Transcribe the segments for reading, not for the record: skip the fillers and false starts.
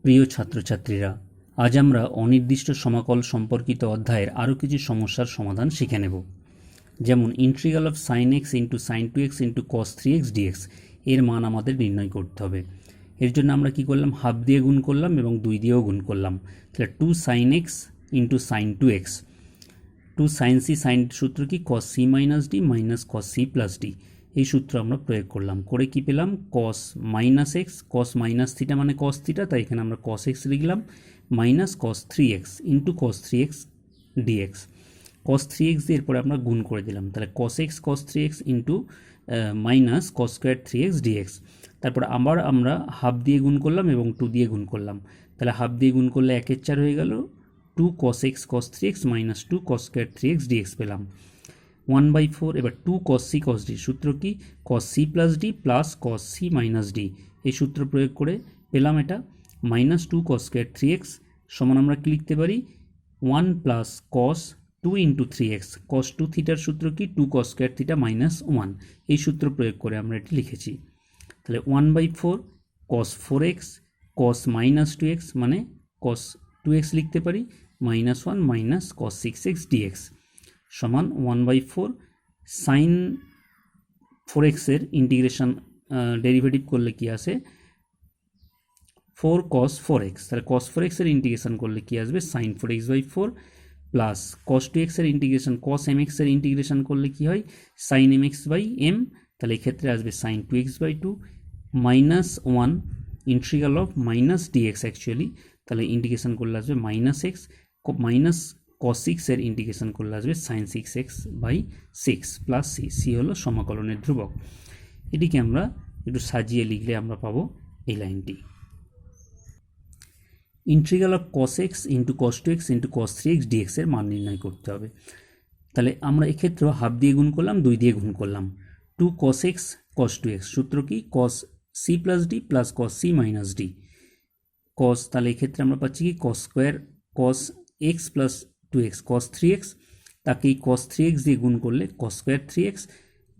প্রিয় ছাত্রছাত্রীরা, আজ আমরা অনির্দিষ্ট সমাকল সম্পর্কিত অধ্যায়ের আরও কিছু সমস্যার সমাধান শিখে নেব। যেমন integral of sine x into sine two x into cos three x dx এর মান আমাদের নির্ণয় করতে হবে। এর জন্য আমরা কি করলাম, হাফ দিয়ে গুণ করলাম এবং 2 দিয়েও গুণ করলাম। তাহলে 2 sine x into sine two x, 2 sine c, sine সূত্র কি cos C minus d minus cos C plus d, এই সূত্র আমরা প্রয়োগ করলাম। করে কি পেলাম, cos minus x, cos minus theta মানে কস থিটা, তাই এখানে আমরা কস এক্স লিখলাম, minus cos three x into cos three x dx. Cos three x দিয়ে এরপরে আমরা গুণ করে দিলাম, তাহলে কস এক্স কস three x into minus cos square three x dx. তারপর আবার আমরা হাফ দিয়ে গুণ করলাম এবং 2 দিয়ে গুণ করলাম, তাহলে হাফ দিয়ে গুণ করলে 1/4 হয়ে গেল, 2 cos x cos 3x minus 2 cos square 3x dx পেলাম। 1/4, এবার 2 cos c cos d, সূত্র কি cos c plus D plus cos c minus D, এই সূত্র প্রয়োগ করে পেলাম এটা, মাইনাস 2 cos স্কোয়ার 3x সমান আমরা কি লিখতে পারি, 1 plus cos 2 into 3x, cos 2 থিটার সূত্র কি 2 cos স্কোয়ার থিটা মাইনাস 1, এই সূত্র প্রয়োগ করে আমরা এটি লিখেছি। তাহলে 1/4 cos 4x cos minus 2x মানে cos 2x লিখতে পারি, minus 1 minus cos 6x dx সমান 1/4 সাইন 4x এর ইন্টিগ্রেশন ডেরিভেটিভ করলে কি আসে, 4 cos 4x, তাহলে cos 4x এর ইন্টিগ্রেশন করলে কি আসবে, sign 4x/4 plus cos 2x এর ইন্টিগ্রেশন cos mx এর ইন্টিগ্রেশন করলে কি হয়, সাইন mx/m, তাহলে এক্ষেত্রে আসবে sine 2x/2 minus 1 integral of minus dx actually, তাহলে ইন্টিগ্রেশন করলে আসবে মাইনাস এক্স, মাইনাস cos 6 এর ইন্টিগ্রেশন করলে আসবে sign 6x/6 plus C, C হলো সমাকলনের ধ্রুবক। এটিকে আমরা একটু সাজিয়ে লিখলে আমরা পাবো এই লাইনটি, integral of cos x into cos 2x into cos 3x dx এর মান নির্ণয় করতে হবে। তাহলে আমরা এক্ষেত্রেও হাফ দিয়ে গুণ করলাম, 2 দিয়ে গুণ করলাম, 2 cos x cos 2x, সূত্র কি cos c plus D plus cos c minus D, cos, তাহলে এক্ষেত্রে আমরা পাচ্ছি কি cos square cos x plus 2x cos 3x, তাকে এই cos 3x দিয়ে গুণ করলে cos square 3x,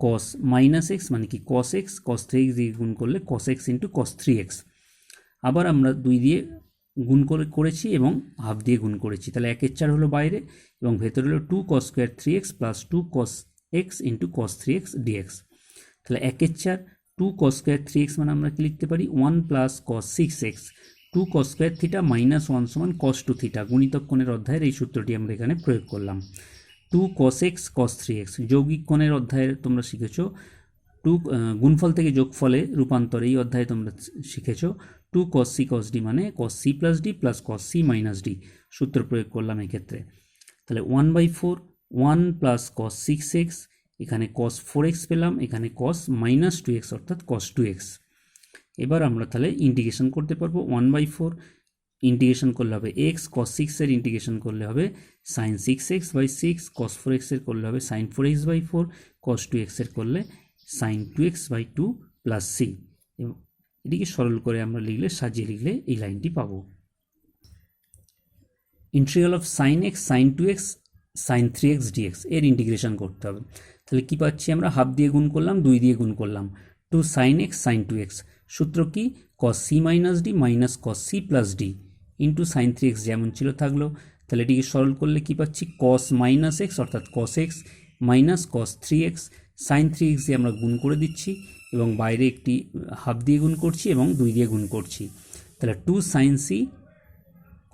cos minus x মানে কি cos x, cos 3x দিয়ে গুণ করলে cos x into cos 3x। আবার আমরা 2 দিয়ে গুণ করেছি এবং হাফ দিয়ে গুণ করেছি, তাহলে 1/4 হলো বাইরে এবং ভেতরে হলো 2 cos square 3x plus 2 cos x into cos 3x dx। তাহলে 1/4 2 cos স্কোয়ার 3x মানে আমরা কি লিখতে পারি, 1 plus cos 6x, 2 cos square theta minus 1 সমান cos 2 থিটা, গুণিতক কোণের অধ্যায়ের এই সূত্রটি আমরা এখানে প্রয়োগ করলাম। 2 cos x cos 3x, যৌগিক কোণের অধ্যায়ে তোমরা শিখেছো 2 গুণফল থেকে যোগফলে রূপান্তর, এই অধ্যায়ে তোমরা শিখেছো 2 cos c cos d মানে cos c plus D plus cos c minus D, সূত্র প্রয়োগ করলাম এক্ষেত্রে। তাহলে 1/4 1 প্লাস cos 6x, এখানে cos 4x পেলাম, এখানে cos মাইনাস 2x অর্থাৎ cos 2x। এবার আমরা তাহলে ইন্টিগ্রেশন করতে পারবো, 1/4 ইন্টিগ্রেশন করলে হবে x, cos 6 এর ইন্টিগ্রেশন করলে হবে sin 6x/6, cos 4x এর করলে হবে sin 4x/4, cos 2x এর করলে sin 2x/2 প্লাস c। এটিকে সরল করে আমরা লিখলে, সাজিয়ে লিখলে এই লাইনটি পাবো। Integral of sin x sin 2x sin 3x dx এর ইন্টিগ্রেশন করতে হবে। তাহলে কি পাচ্ছি আমরা, হাফ দিয়ে গুণ করলাম, 2 দিয়ে গুণ করলাম, 2 sin x sin 2x, সূত্র কি cos c minus d minus cos c plus D into sin 3x যেমন ছিল থাকলো। তাহলে এটিকে সরল করলে কি পাচ্ছি, cos মাইনাস x অর্থাৎ cos x minus cos 3x, sin 3x দিয়ে আমরা গুণ করে দিচ্ছি এবং বাইরে একটি হাফ দিয়ে গুণ করছি এবং 2 দিয়ে গুণ করছি। তাহলে 2 sin c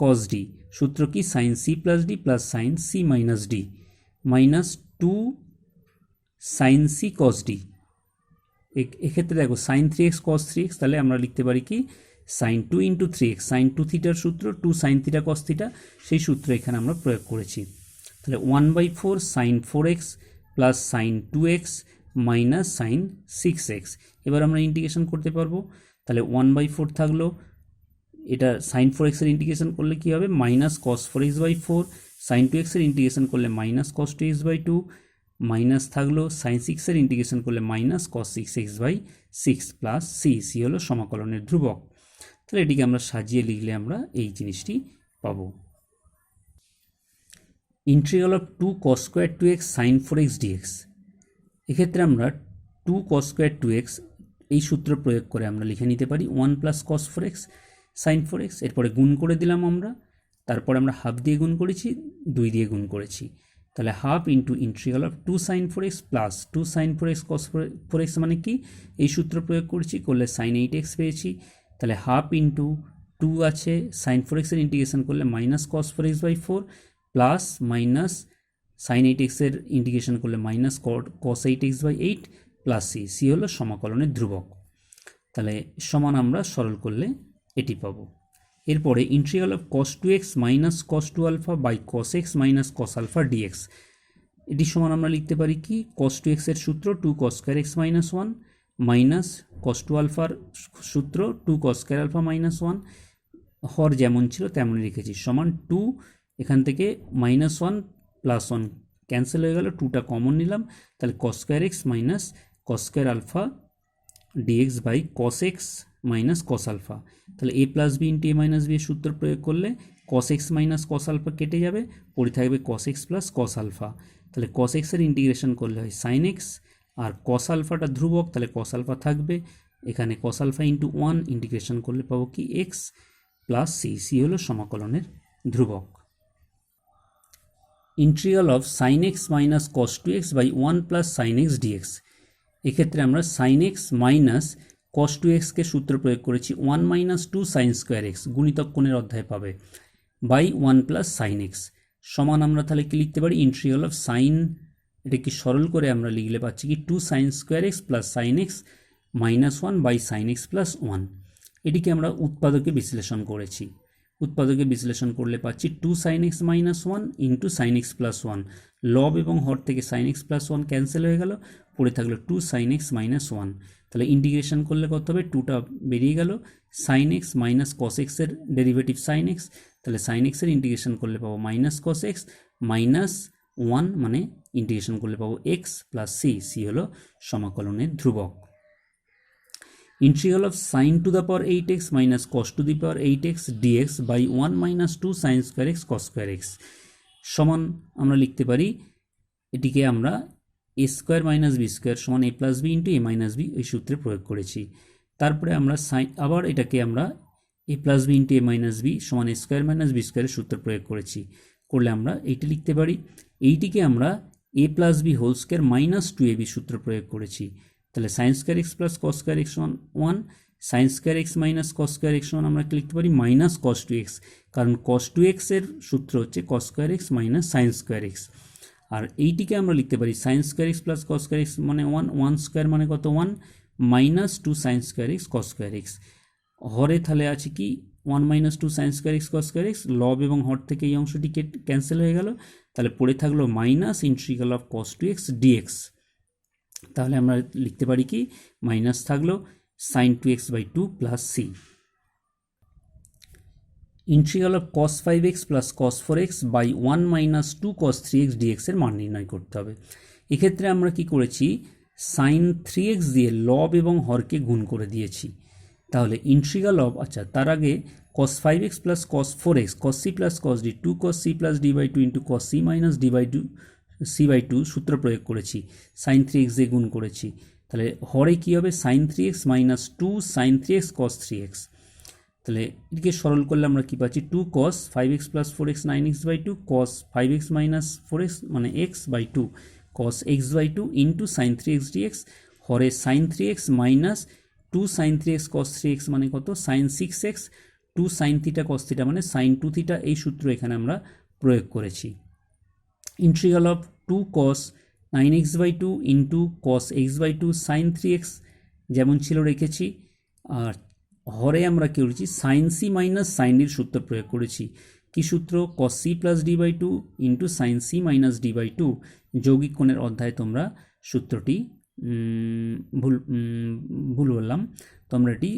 cos d, সূত্র কি sin c plus D plus sin c minus d minus 2 sin c cos d, এক্ষেত্রে দেখো sin 3x cos 3x, তাহলে আমরা লিখতে পারি কি sin 2 ইন্টু 3x, sin 2 থিটার সূত্র 2 sin থিটা cos থিটা, সেই সূত্র এখানে আমরা প্রয়োগ করেছি। তাহলে 1/4 sin 4x plus sin 2x minus sin 6x, এবার আমরা ইন্টিগ্রেশন করতে পারবো। তাহলে 1/4 থাকলো, এটা sin 4x এর ইন্টিগ্রেশন করলে কি হবে, minus cos 4x/4, sin 2x এর ইন্টিগ্রেশন করলে মাইনাস cos 2x/2, মাইনাস থাকলো sin 6 এর ইন্টিগ্রেশন করলে minus cos 6x/6 plus C, C হলো সমাকলনের ধ্রুবক। তাহলে এটিকে আমরা সাজিয়ে লিখলে আমরা এই জিনিসটি পাবো। Integral of 2 cos square 2x sin 4x dx, এক্ষেত্রে আমরা 2 cos স্কোয়ার 2x এই সূত্র প্রয়োগ করে আমরা লিখে নিতে পারি 1 plus cos 4x sign 4x, এরপরে গুণ করে দিলাম আমরা, তারপরে আমরা হাফ দিয়ে গুণ করেছি, 2 দিয়ে গুণ করেছি, তাহলে half into integral of 2 sin 4x plus 2 sin 4x cos 4x মানে কি, এই সূত্র প্রয়োগ করেছি, করলে sin 8x পেয়েছি, তাহলে হাফ ইন্টু 2 আছে, sin 4x এর ইন্টিগ্রেশন করলে minus cos 4x/4 plus minus sin 8x এর ইন্টিগ্রেশন করলে minus cos 8x/8 plus C হলো সমাকলনের ধ্রুবক। তাহলে সমান আমরা সরল করলে এটি পাবো। এরপরে integral of cos 2x minus cos 2 alpha by cos x minus cos alpha dx, এটি সমান আমরা লিখতে পারি কি, cos 2x এর সূত্র 2 cos square x minus 1 minus cos 2 আলফার সূত্র 2 cos স্কয়ার আলফা মাইনাস 1, হর যেমন ছিল তেমনই লিখেছি, সমান 2, এখান থেকে মাইনাস 1 প্লাস 1 ক্যান্সেল হয়ে গেল, 2টা কমন নিলাম, তাহলে cos square x minus cos square alpha dx by cos x minus cos alpha, তাহলে a plus b into a minus b এর সূত্র প্রয়োগ করলে cos x minus cos alpha কেটে যাবে, পড়ে থাকবে cos x plus cos alpha, তাহলে cos x এর ইন্টিগ্রেশন করলে হয় sin x, আর cos আলফাটা ধ্রুবক, তাহলে cos আলফা থাকবে, এখানে cos আলফা ইন্টু 1 ইন্টিগ্রেশন করলে পাবো কি x প্লাস সি হলো সমাকলনের ধ্রুবক। Integral of sin x minus cos 2x by 1 plus sin x dx, এক্ষেত্রে আমরা sin x minus cos 2x কে সূত্র প্রয়োগ করেছি 1 মাইনাস 2 sin স্কয়ার x, গুণিতক কোণের অধ্যায় পাবে, বাই 1 প্লাস sin x, সমান আমরা তাহলে কি লিখতে পারি, ইন্টিগ্রাল অফ sin, এটাকে সরল করে আমরা লিখলে পাচ্ছি কি 2 sin square x plus sin x minus 1 by sin x plus 1, এটিকে আমরা উৎপাদকে বিশ্লেষণ করেছি, উৎপাদকে বিশ্লেষণ করলে পাচ্ছি 2 sin x minus 1 into sin x plus 1, লব এবং হর থেকে sin x প্লাস 1 ক্যান্সেল হয়ে গেল, পড়ে থাকলো 2 sin x মাইনাস 1, তাহলে ইন্টিগ্রেশন করলে কত হবে, 2টা বেরিয়ে গেল, sin x minus cos x এর ডেরিভেটিভ sin x, তাহলে sin x এর ইন্টিগ্রেশন করলে পাবো মাইনাস cos x মাইনাস 1 মানে ইন্টিগ্রেশন করলে পাবো x প্লাস সি হলো সমাকলনের ধ্রুবক। Integral of sin to the power 8x minus cos to the power 8x dx by 1 minus 2 sin square x cos square x, সমান আমরা লিখতে পারি, এটিকে আমরা a square minus b square সমান a plus b into a minus b এই সূত্রে প্রয়োগ করেছি, তারপরে আমরা আবার এটাকে আমরা a plus b into a minus b সমান a স্কয়ার মাইনাস বি স্কয়ারের সূত্র প্রয়োগ করেছি, করলে আমরা এইটি লিখতে পারি, এইটিকে আমরা a plus b whole square minus 2ab সূত্র প্রয়োগ করেছি, তাহলে sin square x plus cos square x সমান 1, sin square x minus cos square x সমান আমরা কি লিখতে পারি, মাইনাস cos 2x, কারণ cos 2x এর সূত্র হচ্ছে cos square x minus sin square x, আর এইটিকে আমরা লিখতে পারি sin square x plus cos square x মানে 1 স্কয়ার মানে কত 1 minus 2 sin square x cos square x, হরে তাহলে আছে কি 1 minus 2 sin square x cos square x, লব এবং হর থেকে এই অংশটি ক্যান্সেল হয়ে গেল, তাহলে পড়ে থাকলো minus integral of cos 2x dx, তাহলে আমরা লিখতে পারি কি মাইনাস থাকলো sin 2x by 2 plus c. Integral of cos 5x plus cos 4x by 1 minus 2 cos 3x dx এর মান নির্ণয় করতে হবে। এক্ষেত্রে আমরা কি করেছি, sin 3x দিয়ে লব এবং হরকে গুণ করে দিয়েছি, তাহলে ইন্টিগ্রাল অফ, আচ্ছা তার আগে cos 5x plus cos 4x cos c plus cos d 2 cos c plus d by 2 into cos c minus d by 2 c by 2 সূত্র প্রয়োগ করেছি, sin 3x দিয়ে গুণ করেছি, তাহলে হরে কি হবে sin 3x minus 2 sin 3x cos 3x, তাহলে এটিকে সরল করলে আমরা কি পাচ্ছি 2 cos 5x plus 4x 9x by 2 cos 5x minus 4x মানে x by 2 cos x by 2 into sin 3x dx, হরে sin 3x minus 2 sin 3x cos 3x মানে কত sin 6x, 2 sin theta cos theta মানে sin 2 theta, এই সূত্র এখানে আমরা প্রয়োগ করেছি। Integral of 2 cos 9x by 2 into cos x by 2 sin 3x যেমন ছিল রেখেছি, আর হরে আমরা কি করেছি sin c minus sin d সূত্র প্রয়োগ করেছি, কি সূত্র cos c plus d by 2 into sin c minus d by 2, যৌগিক কোণের অধ্যায়ে তোমরা সূত্রটি ভুল বললাম, তোমরা এটি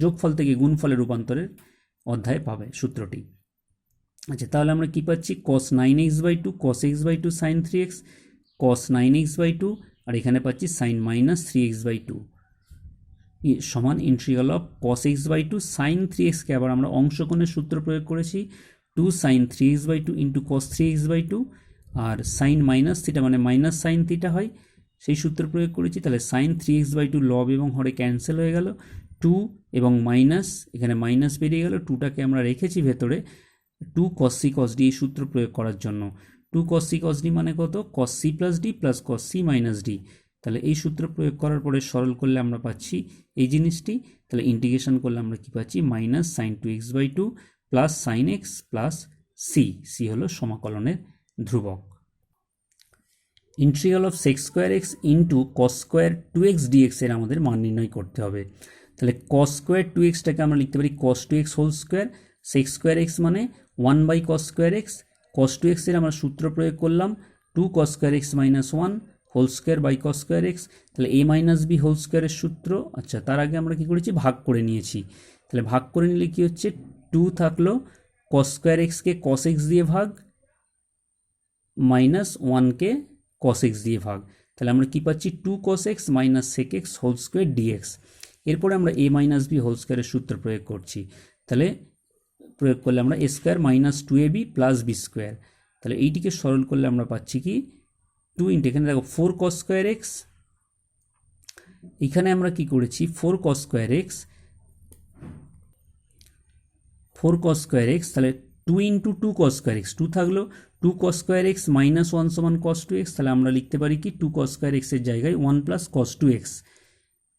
যোগফল থেকে গুণফলে রূপান্তরের অধ্যায়ে পাবে সূত্রটি। আচ্ছা তাহলে আমরা কি পাচ্ছি cos 9x by 2 cos x by 2 sin 3x cos 9x by 2, আর এখানে পাচ্ছি sin মাইনাস 3x বাই 2 সমান integral of cos x by 2 sin 3x কে আবার আমরা অংশকোণের সূত্র প্রয়োগ করেছি 2 sin 3x by 2 into cos 3x by 2, আর sin মাইনাস থিটা মানে মাইনাস sin থিটা হয় সেই সূত্র প্রয়োগ করেছি, তাহলে sin 3x বাই 2 লব এবং হরে ক্যান্সেল হয়ে গেল, টু এবং মাইনাস, এখানে মাইনাস বেরিয়ে গেল, টুটাকে আমরা রেখেছি ভেতরে, two cos C cos D এই সূত্র প্রয়োগ করার জন্য। Two cos C cos D মানে কত? Cos C plus D plus cos C minus D. তাহলে এই সূত্র প্রয়োগ করার পরে সরল করলে আমরা পাচ্ছি এই জিনিসটি। তাহলে ইন্টিগ্রেশন করলে আমরা কি পাচ্ছি? Minus sine two x by two plus sine x plus C. C হলো সমাকলনের ধ্রুবক। Integral of sec square x into cos square two x dx এর আমাদের মান নির্ণয় করতে হবে। তাহলে কস স্কোয়ার টু এক্সটাকে আমরা লিখতে পারি cos two x whole square, sec square x মানে one by cos square x. Cos two এক্সের আমরা সূত্র প্রয়োগ করলাম two cos square x minus one whole square by cos square x. তাহলে এ মাইনাস বি হোল স্কোয়ারের সূত্র। আচ্ছা, তার আগে আমরা কী করেছি? ভাগ করে নিয়েছি। তাহলে ভাগ করে নিলে কী হচ্ছে? টু থাকলো, কস স্কোয়ার এক্সকে কস এক্স দিয়ে ভাগ, মাইনাস ওয়ানকে কস এক্স দিয়ে ভাগ। তাহলে আমরা কী পাচ্ছি? Two cos x minus sec x whole square dx. এরপরে আমরা এ মাইনাস বি হোল স্কোয়ারের সূত্র প্রয়োগ করছি। তাহলে প্রয়োগ করলে আমরা এ square minus two A B plus B square. তাহলে এইটিকে সরল করলে আমরা পাচ্ছি কি? টু ইন্টু, এখানে দেখো ফোর কস স্কোয়ার এক্স, এখানে আমরা কি করেছি? Four cos square x, four cos square x. তাহলে two into two cos square x, two থাকলো, two cos square x minus one সমান কস টু এক্স। তাহলে আমরা লিখতে পারি কি? টু কস স্কোয়ার এক্সের জায়গায় one plus cos two x.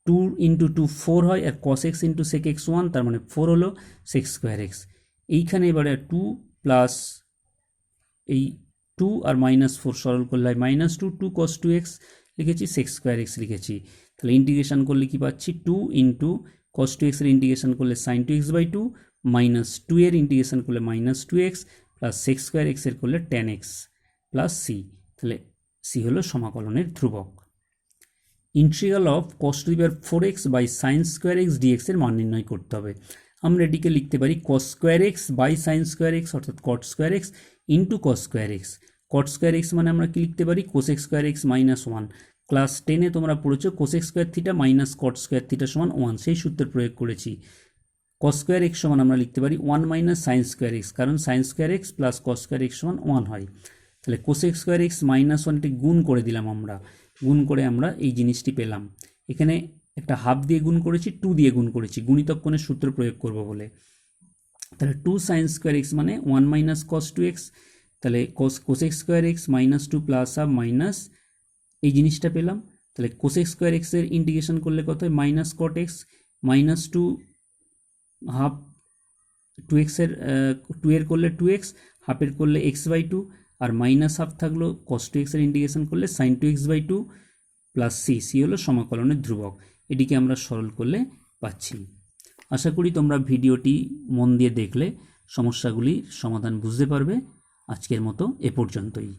Two into two four হয়, আর cos x into sec x one, তার মানে ফোর হলো সেক্স স্কোয়ার এক্স। এইখানে এবারে টু প্লাস এই টু আর মাইনাস ফোর সরল করলে হয় minus two, two cos two x লিখেছি, সেক্স স্কোয়ার এক্স লিখেছি। তাহলে ইন্টিগ্রেশন করলে কি পাচ্ছি? টু ইন্টু কস টু এক্সের ইন্টিগ্রেশন করলে sine two x by two, minus two এর ইন্টিগ্রেশন করলে minus two x, plus sec square এক্সের করলে টেন এক্স প্লাস সি। তাহলে সি হলো সমাকলনের ধ্রুবক। Integral of cos to the power four x by sine square x dx এর মান নির্ণয় করতে হবে। আমরা এটিকে লিখতে পারি cos square x by sine square x, অর্থাৎ cot square x into cos square x. Cot square x মানে আমরা কি লিখতে পারি? Cosec square x minus one. Class 10-এ তোমরা পড়েছো cosec square theta minus cot square theta সমান ওয়ান, সেই সূত্র প্রয়োগ করেছি। কস স্কোয়ার এক্স সমান আমরা লিখতে পারি one minus sine square x, কারণ sine square x plus cos square x সমান ওয়ান হয়। তাহলে কোসেক স্কোয়ার এক্স মাইনাস ওয়ানটি গুণ করে দিলাম আমরা, গুণ করে আমরা এই জিনিসটি পেলাম। এখানে একটা হাফ দিয়ে গুণ করেছি, টু দিয়ে গুণ করেছি, গুণিতক কোণের সূত্র প্রয়োগ করব বলে। তাহলে টু সাইন স্কোয়ার এক্স মানে one minus cos two x. তাহলে cosec square x minus two plus half minus এই জিনিসটা পেলাম। তাহলে কোসেক স্কোয়ার এক্সের ইন্টিগ্রেশন করলে কত হয়? Minus cot x, minus two half, two এক্সের টু এর করলে টু এক্স, হাফের করলে এক্স বাই টু, আর মাইনাস হাফ থাকলো, কস টু এক্সের ইন্টিগ্রেশন করলে sine two x by two plus C. C হলো সমাকলনের ধ্রুবক। এটিকে আমরা সরল করলে পাচ্ছি। আশা করি তোমরা ভিডিওটি মন দিয়ে দেখলে সমস্যাগুলির সমাধান বুঝতে পারবে। আজকের মতো এ পর্যন্তই।